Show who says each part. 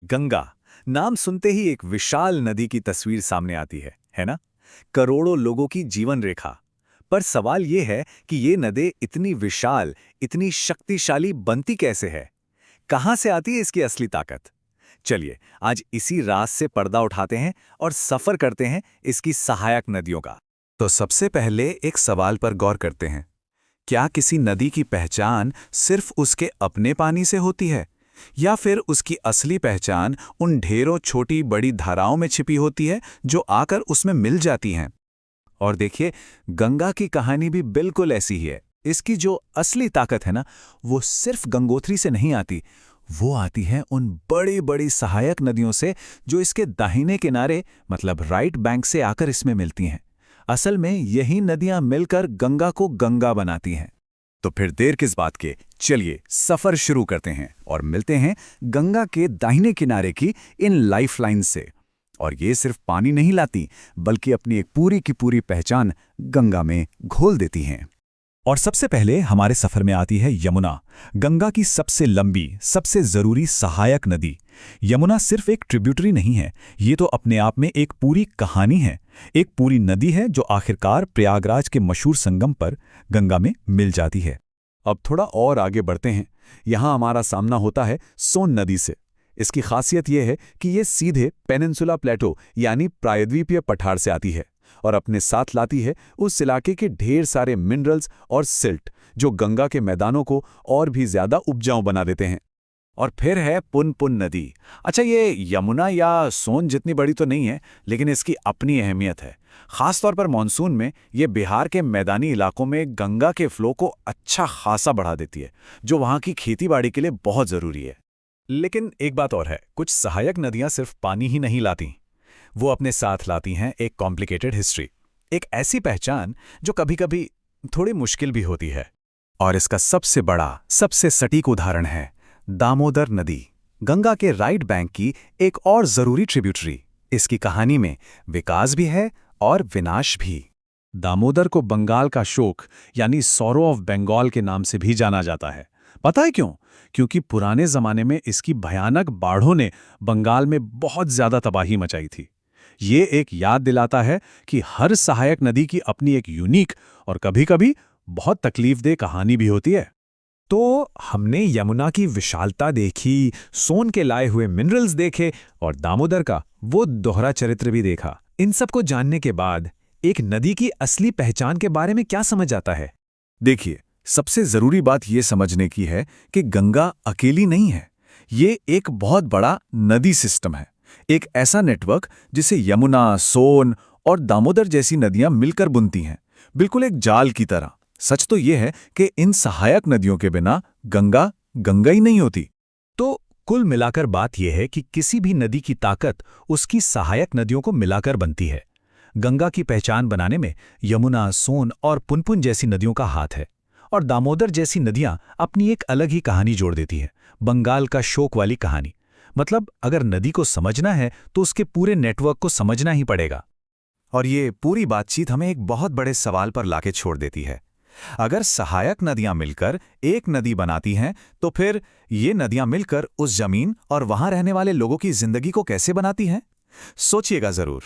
Speaker 1: गंगा नाम सुनते ही एक विशाल नदी की तस्वीर सामने आती है ना? करोड़ों लोगों की जीवन रेखा। पर सवाल ये है कि ये नदी इतनी विशाल, इतनी शक्तिशाली बनती कैसे है? कहां से आती है इसकी असली ताकत? चलिए, आज इसी राज से पर्दा उठाते हैं और सफर करते हैं इसकी सहायक नदियों का।
Speaker 2: तो सबसे पहले एक सवाल पर गौर करते हैं। क्या किसी नदी की पहचान सिर्फ उसके अपने पानी से होती है, या फिर उसकी असली पहचान उन ढेरों छोटी बड़ी धाराओं में छिपी होती है जो आकर उसमें मिल जाती हैं? और देखिए, गंगा की कहानी भी बिल्कुल ऐसी ही है। इसकी जो असली ताकत है ना, वो सिर्फ गंगोत्री से नहीं आती, वो आती है उन बड़ी बड़ी सहायक नदियों से जो इसके दाहिने किनारे मतलब राइट बैंक से आकर इसमें मिलती हैं। असल में यही नदियां मिलकर गंगा को गंगा बनाती हैं।
Speaker 1: तो फिर देर किस बात के, चलिए सफर शुरू करते हैं और मिलते हैं गंगा के दाहिने किनारे की इन लाइफलाइन से। और ये सिर्फ पानी नहीं लाती, बल्कि अपनी एक पूरी की पूरी पहचान गंगा में घोल देती हैं।
Speaker 2: और सबसे पहले हमारे सफर में आती है यमुना, गंगा की सबसे लंबी, सबसे जरूरी सहायक नदी। यमुना सिर्फ एक ट्रिब्यूटरी नहीं है, ये तो अपने आप में एक पूरी कहानी है। एक पूरी नदी है जो आखिरकार प्रयागराज के मशहूर संगम पर गंगा में मिल जाती है।
Speaker 1: अब थोड़ा और आगे बढ़ते हैं। यहाँ हमारा सामना होता है सोन नदी से। इसकी खासियत यह है कि ये सीधे पेनिनसुला प्लेटो यानी प्रायद्वीपीय पठार से आती है और अपने साथ लाती है उस इलाके के ढेर सारे मिनरल्स और सिल्ट जो गंगा के मैदानों को और भी ज्यादा उपजाऊ बना देते हैं। और फिर है पुनपुन नदी। अच्छा, ये यमुना या सोन जितनी बड़ी तो नहीं है, लेकिन इसकी अपनी अहमियत है। खासतौर पर मानसून में ये बिहार के मैदानी इलाकों में गंगा के फ्लो को अच्छा खासा बढ़ा देती है, जो वहाँ की खेतीबाड़ी के लिए बहुत ज़रूरी है।
Speaker 2: लेकिन एक बात और है, कुछ सहायक नदियां सिर्फ पानी ही नहीं लाती, वो अपने साथ लाती हैं एक कॉम्प्लिकेटेड हिस्ट्री, एक ऐसी पहचान जो कभी-कभी थोड़ी मुश्किल भी होती है। और इसका सबसे बड़ा, सबसे सटीक उदाहरण है दामोदर नदी, गंगा के राइट बैंक की एक और जरूरी ट्रिब्यूटरी। इसकी कहानी में विकास भी है और विनाश भी। दामोदर को बंगाल का शोक यानी सॉरो ऑफ बंगाल के नाम से भी जाना जाता है। पता है क्यों? क्योंकि पुराने जमाने में इसकी भयानक बाढ़ों ने बंगाल में बहुत ज्यादा तबाही मचाई थी। ये एक याद दिलाता है कि हर सहायक नदी की अपनी एक यूनिक और कभी-कभी बहुत तकलीफदेह कहानी भी होती है। तो हमने यमुना की विशालता देखी, सोन के लाए हुए मिनरल्स देखे और दामोदर का वो दोहरा चरित्र भी देखा। इन सब को जानने के बाद एक नदी की असली पहचान के बारे में क्या समझ आता है?
Speaker 1: देखिए, सबसे जरूरी बात यह समझने की है कि गंगा अकेली नहीं है। ये एक बहुत बड़ा नदी सिस्टम है, एक ऐसा नेटवर्क जिसे यमुना, सोन और दामोदर जैसी नदियां मिलकर बुनती हैं, बिल्कुल एक जाल की तरह। सच तो यह है कि इन सहायक नदियों के बिना गंगा गंगा ही नहीं होती।
Speaker 2: तो कुल मिलाकर बात यह है कि किसी भी नदी की ताकत उसकी सहायक नदियों को मिलाकर बनती है। गंगा की पहचान बनाने में यमुना, सोन और पुनपुन जैसी नदियों का हाथ है, और दामोदर जैसी नदियां अपनी एक अलग ही कहानी जोड़ देती हैं, बंगाल का शोक वाली कहानी। मतलब अगर नदी को समझना है तो उसके पूरे नेटवर्क को समझना ही पड़ेगा।
Speaker 1: और ये पूरी बातचीत हमें एक बहुत बड़े सवाल पर लाके छोड़ देती है। अगर सहायक नदियां मिलकर एक नदी बनाती हैं, तो फिर ये नदियां मिलकर उस जमीन और वहां रहने वाले लोगों की जिंदगी को कैसे बनाती हैं? सोचिएगा जरूर।